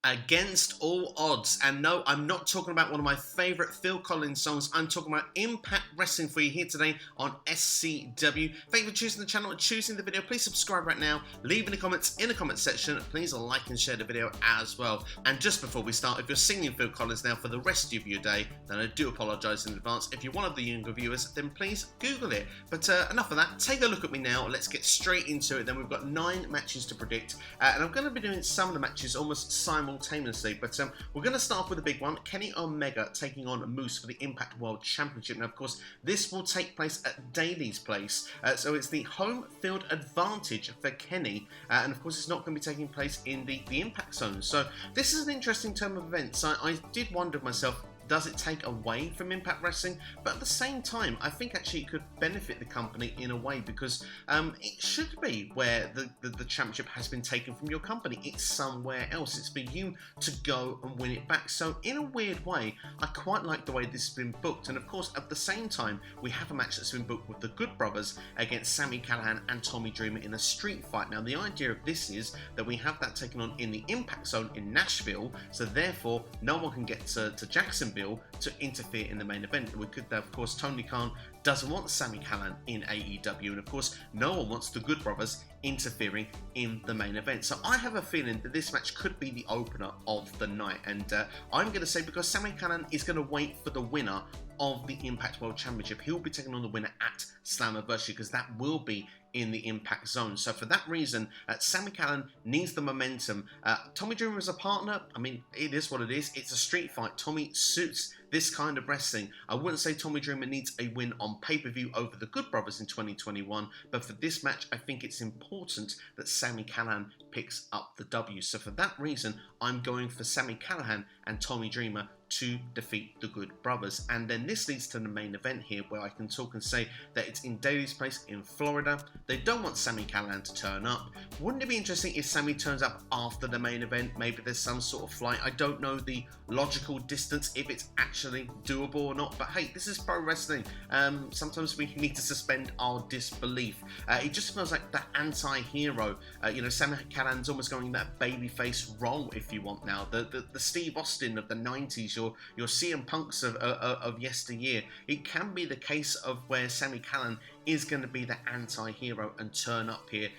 Against All Odds. And no, I'm not talking about one of my favourite Phil Collins songs. I'm talking about Impact Wrestling for you here today on SCW. Thank you for choosing the channel and choosing the video. Please subscribe right now. Leave any comments in the comment section. Please like and share the video as well. And just before we start, if you're singing Phil Collins now for the rest of your day, then I do apologise in advance. If you're one of the younger viewers, then please Google it. But enough of that. Take a look at me now. Let's get straight into it. Then we've got 9 matches to predict. And I'm going to be doing some of the matches almost simultaneously. But we're going to start off with a big one. Kenny Omega taking on Moose for the Impact World Championship. Now, of course, this will take place at Daily's place. So it's the home field advantage for Kenny. And, of course, it's not going to be taking place in the Impact Zone. So this is an interesting turn of events. I did wonder myself, does it take away from Impact Wrestling? But at the same time, I think actually it could benefit the company in a way because it should be where the championship has been taken from your company. It's somewhere else. It's for you to go and win it back. So in a weird way, I quite like the way this has been booked. And of course, at the same time, we have a match that's been booked with the Good Brothers against Sami Callihan and Tommy Dreamer in a street fight. Now, the idea of this is that we have that taken on in the Impact Zone in Nashville. So therefore, no one can get to Jacksonville to interfere in the main event. We could, of course, Tony Khan doesn't want Sami Callihan in AEW, and of course, no one wants the Good Brothers interfering in the main event. So I have a feeling that this match could be the opener of the night, and I'm going to say because Sami Callihan is going to wait for the winner of the Impact World Championship. He'll be taking on the winner at Slammiversary because that will be in the Impact Zone. So for that reason, Sami Callihan needs the momentum. Tommy Dreamer is a partner. I mean, it is what it is. It's a street fight. Tommy suits this kind of wrestling. I wouldn't say Tommy Dreamer needs a win on pay-per-view over the Good Brothers in 2021, but for this match, I think it's important that Sami Callihan picks up the W. So for that reason, I'm going for Sami Callihan and Tommy Dreamer to defeat the Good Brothers. And then this leads to the main event here, where I can talk and say that it's in Daily's place in Florida. They don't want Sami Callihan to turn up. Wouldn't it be interesting if Sami turns up after the main event? Maybe there's some sort of flight. I don't know the logical distance, if it's actually doable or not, but hey, this is pro wrestling. Sometimes we need to suspend our disbelief. It just feels like that anti-hero. Sami Callihan's almost going that babyface role, if you want now. The Steve Austin of the 90s, your CM Punks of yesteryear. It can be the case of where Sami Callihan is going to be the anti-hero and turn up here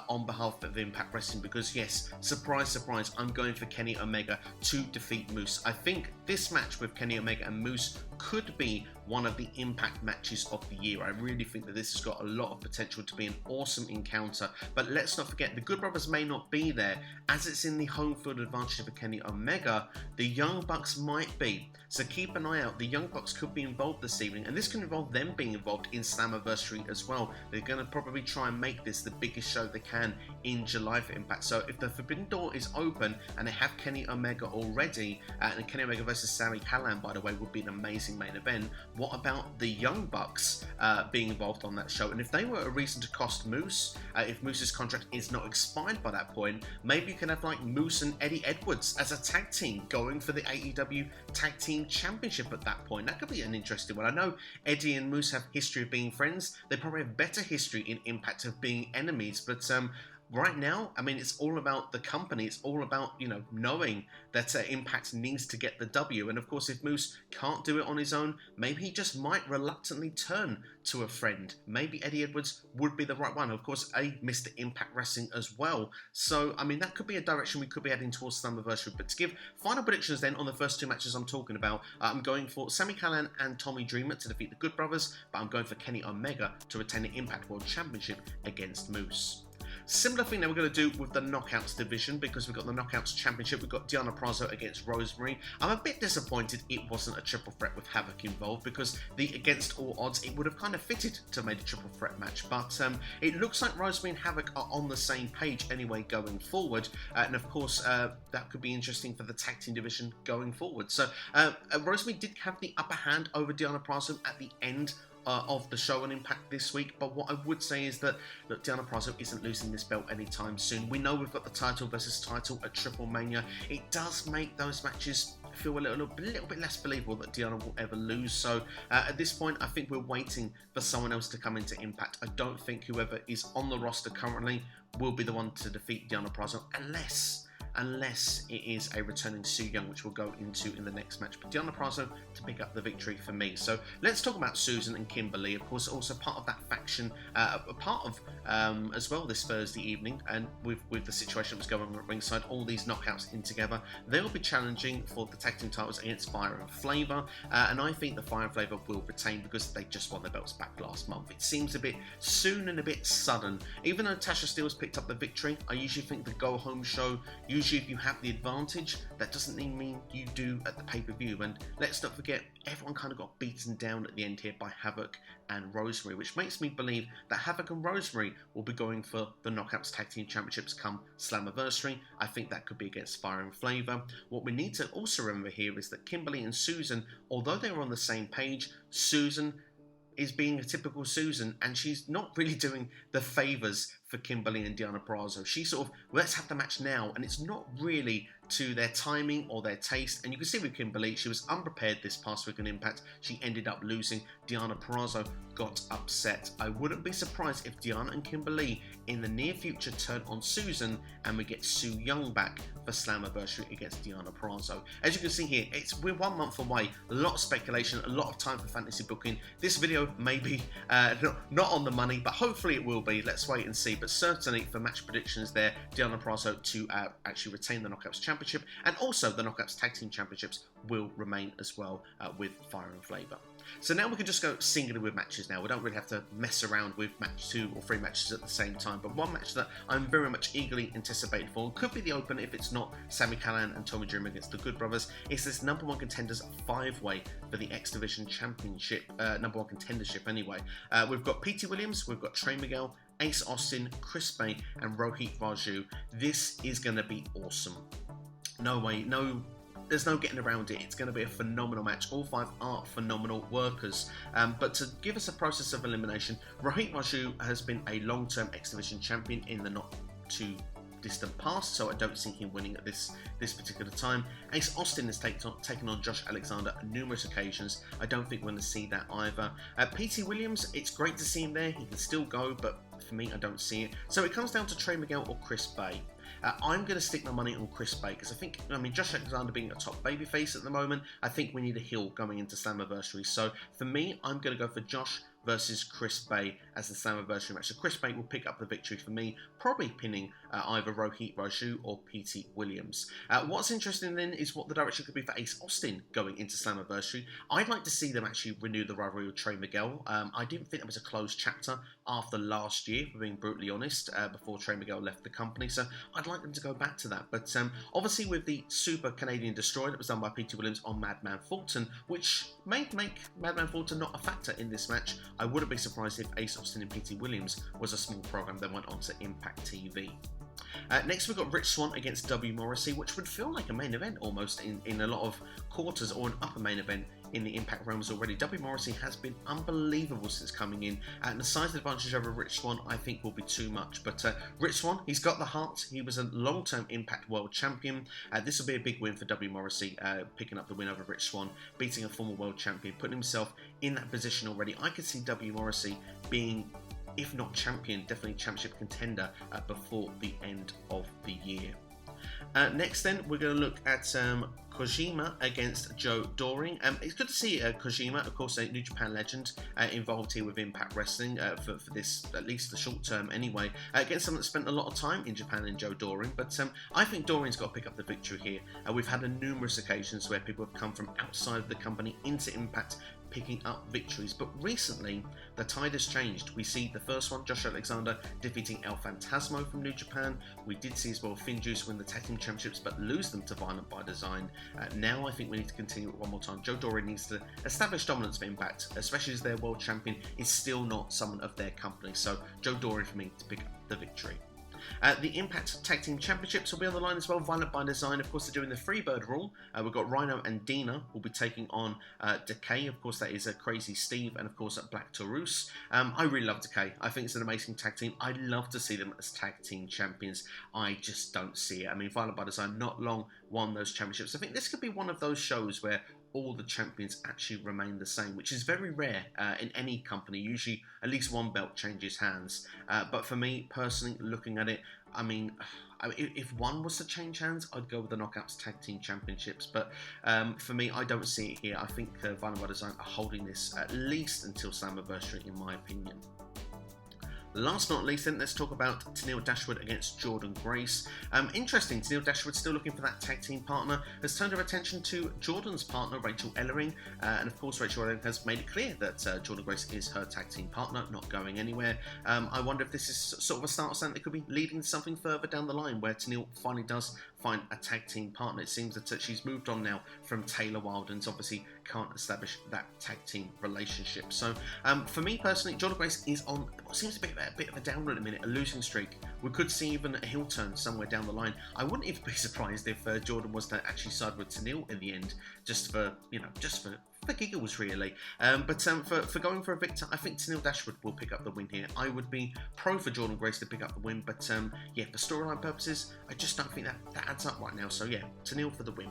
on behalf of Impact Wrestling because yes, surprise, surprise, I'm going for Kenny Omega to defeat Moose. I think this match with Kenny Omega and Moose could be one of the Impact matches of the year. I really think that this has got a lot of potential to be an awesome encounter, but let's not forget the Good Brothers may not be there as it's in the home field advantage for Kenny Omega. The Young Bucks might be, so keep an eye out. The Young Bucks could be involved this evening, and this can involve them being involved in Slammiversary as well. They're going to probably try and make this the biggest show they can in July for Impact. So if the Forbidden Door is open and they have Kenny Omega already, and Kenny Omega versus Sami Callihan, by the way, would be an amazing main event. What about the Young Bucks being involved on that show? And if they were a reason to cost Moose, if Moose's contract is not expired by that point, maybe you can have like Moose and Eddie Edwards as a tag team going for the AEW Tag Team Championship at that point. That could be an interesting one. I know Eddie and Moose have history of being friends. They probably have better history in Impact of being enemies, but right now, I mean, it's all about the company. It's all about, knowing that Impact needs to get the W. And of course, if Moose can't do it on his own, maybe he just might reluctantly turn to a friend. Maybe Eddie Edwards would be the right one. Of course, Mr. Impact Wrestling as well. So, I mean, that could be a direction we could be heading towards Slammiversary. But to give final predictions then on the first 2 matches I'm talking about, I'm going for Sami Callihan and Tommy Dreamer to defeat the Good Brothers, but I'm going for Kenny Omega to retain the Impact World Championship against Moose. Similar thing that we're going to do with the Knockouts division, because we've got the Knockouts Championship. We've got Deonna Purrazzo against Rosemary. I'm a bit disappointed it wasn't a triple threat with Havoc involved, because the Against All Odds, it would have kind of fitted to have made a triple threat match. But it looks like Rosemary and Havoc are on the same page anyway going forward. And of course, that could be interesting for the tag team division going forward. So Rosemary did have the upper hand over Deonna Purrazzo at the end of the show on Impact this week, but what I would say is that, look, Deonna Purrazzo isn't losing this belt anytime soon. We know we've got the title versus title at Triple Mania. It does make those matches feel a little bit less believable that Deonna will ever lose. So at this point, I think we're waiting for someone else to come into Impact. I don't think whoever is on the roster currently will be the one to defeat Deonna Purrazzo, unless unless it is a returning Su Yung, which we'll go into in the next match. But Deonna Purrazzo to pick up the victory for me. So let's talk about Susan and Kimberly, of course, also part of that faction, a part of as well this Thursday evening, and with the situation that was going on at ringside, all these knockouts in together, they'll be challenging for the tag team titles against Fire and Flava, and I think the Fire and Flava will retain because they just won their belts back last month. It seems a bit soon and a bit sudden. Even though Tasha Steelz picked up the victory, I usually think the go home show, usually if you have the advantage, that doesn't mean you do at the pay-per-view. And let's not forget, everyone kind of got beaten down at the end here by Havoc and Rosemary, which makes me believe that Havoc and Rosemary will be going for the Knockouts Tag Team Championships come Slammiversary. I think that could be against Fire and Flava. What we need to also remember here is that Kimberly and Susan, although they were on the same page, Susan is being a typical Susan, and she's not really doing the favours for Kimberly and Deonna Purrazzo. She sort of, let's have the match now, and it's not really to their timing or their taste. And you can see with Kimberly, she was unprepared this past week on Impact. She ended up losing. Deonna Purrazzo got upset. I wouldn't be surprised if Deonna and Kimberly in the near future turn on Susan and we get Su Yung back for Slammiversary against Deonna Purrazzo. As you can see here, we're 1 month away. A lot of speculation, a lot of time for fantasy booking. This video may be not on the money, but hopefully it will be. Let's wait and see. But certainly for match predictions there, Deonna Purrazzo to actually retain the Knockouts Championship, and also the Knockouts Tag Team Championships will remain as well with Fire and Flava. So now we can just go singularly with matches now. We don't really have to mess around with match 2 or 3 matches at the same time. But one match that I'm very much eagerly anticipating for, and could be the opener if it's not Sami, Callihan and Tommy Dreamer against the Good Brothers, is this number 1 contenders 5-way for the X Division Championship, number 1 contendership anyway. We've got Petey Williams, we've got Trey Miguel, Ace Austin, Chris Bay and Rohit Raju. This is going to be awesome. No way, there's no getting around it. It's going to be a phenomenal match. All 5 are phenomenal workers. But to give us a process of elimination, Rohit Raju has been a long-term X Division champion in the not too distant past, so I don't see him winning at this particular time. Ace Austin has taken on Josh Alexander on numerous occasions. I don't think we're going to see that either. Petey Williams, it's great to see him there. He can still go, but for me, I don't see it. So it comes down to Trey Miguel or Chris Bay. I'm going to stick my money on Chris Bay because I think, Josh Alexander being a top babyface at the moment, I think we need a heel going into Slammiversary. So for me, I'm going to go for Josh versus Chris Bay as the Slammiversary match. So Chris Bay will pick up the victory for me, probably pinning either Rohit Raju or Petey Williams. What's interesting then is what the direction could be for Ace Austin going into Slammiversary. I'd like to see them actually renew the rivalry with Trey Miguel. I didn't think that was a closed chapter after last year, for being brutally honest, before Trey Miguel left the company. So I'd like them to go back to that. But obviously with the Super Canadian Destroyer that was done by Petey Williams on Madman Fulton, which may make Madman Fulton not a factor in this match, I wouldn't be surprised if Ace Austin and Petey Williams was a small program that went on to Impact TV. Next we've got Rich Swann against W.Morrissey, which would feel like a main event almost in a lot of quarters, or an upper main event in the Impact realms already. W.Morrissey has been unbelievable since coming in, and the size advantage over Rich Swann I think will be too much. But Rich Swann, he's got the heart. He was a long-term Impact World Champion. This will be a big win for W.Morrissey, picking up the win over Rich Swann, beating a former World Champion, putting himself in that position already. I could see W.Morrissey being, if not champion, definitely championship contender before the end of the year. Next then, we're going to look at Kojima against Doering. It's good to see Kojima, of course a New Japan legend, involved here with Impact Wrestling for this, at least the short term anyway, against someone that spent a lot of time in Japan in Doering. But I think Doering's got to pick up the victory here. We've had numerous occasions where people have come from outside of the company into Impact, picking up victories, but recently the tide has changed. We see the first one, Josh Alexander defeating El Phantasmo from New Japan. We did see as well Finn Juice win the Tag Team Championships but lose them to Violent by Design. Now I think we need to continue it one more time. Joe Doering needs to establish dominance for Impact, especially as their world champion is still not someone of their company. So Joe Doering for me to pick up the victory. The Impact Tag Team Championships will be on the line as well. Violent by Design, of course, they're doing the Freebird rule. We've got Rhino and Deonna will be taking on Decay. Of course, that is a Crazy Steve and, of course, Black Taurus. I really love Decay. I think it's an amazing tag team. I'd love to see them as tag team champions. I just don't see it. Violent by Design not long won those championships. I think this could be one of those shows where all the champions actually remain the same, which is very rare in any company. Usually at least one belt changes hands. But for me, personally, looking at it, I mean, if one was to change hands, I'd go with the Knockouts Tag Team Championships. But for me, I don't see it here. I think Vinyl by Design are holding this at least until Slammiversary, in my opinion. Last but not least, then, let's talk about Tenille Dashwood against Jordynne Grace. Interesting, Tenille Dashwood still looking for that tag team partner, has turned her attention to Jordynne's partner, Rachel Ellering, and of course Rachel Ellering has made it clear that Jordynne Grace is her tag team partner, not going anywhere. I wonder if this is sort of a start of something that could be leading to something further down the line, where Tenille finally does find a tag team partner. It seems that she's moved on now from Taylor Wilden's, obviously can't establish that tag team relationship. So for me personally, Jordynne Grace is on what seems to be a bit of a downer at the minute, a losing streak. We could see even a heel turn somewhere down the line. I wouldn't even be surprised if Jordynne was to actually side with Tenille in the end, just for giggles, really. But for going for a victor, I think Tenille Dashwood will pick up the win here. I would be pro for Jordynne Grace to pick up the win, but yeah, for storyline purposes, I just don't think that adds up right now. So yeah, Tenille for the win.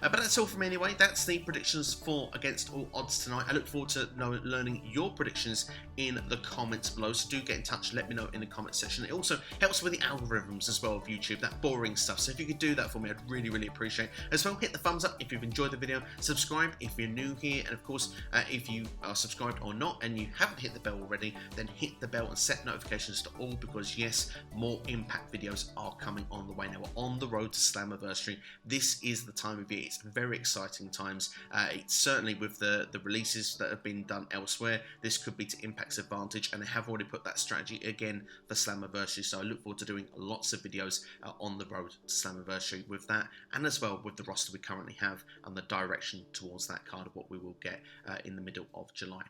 But that's all from me anyway. That's the predictions for Against All Odds tonight. I look forward to learning your predictions in the comments below. So do get in touch, let me know in the comment section. It also helps with the algorithms as well of YouTube, that boring stuff. So if you could do that for me, I'd really, really appreciate it. As well, hit the thumbs up if you've enjoyed the video. Subscribe if you're new here. And of course, if you are subscribed or not and you haven't hit the bell already, then hit the bell and set notifications to all, because yes, more Impact videos are coming on the way now. We're on the road to Slammiversary. This is the time of year. It's very exciting times. It's certainly with the releases that have been done elsewhere, this could be to Impact's advantage, and they have already put that strategy again for Slammiversary. So I look forward to doing lots of videos on the road to Slammiversary with that, and as well with the roster we currently have and the direction towards that card of what we will get in the middle of July.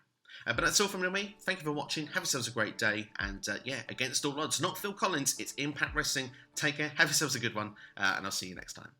But that's all from me. Thank you for watching. Have yourselves a great day. And yeah, Against All Odds, not Phil Collins, it's Impact Wrestling. Take care. Have yourselves a good one. And I'll see you next time.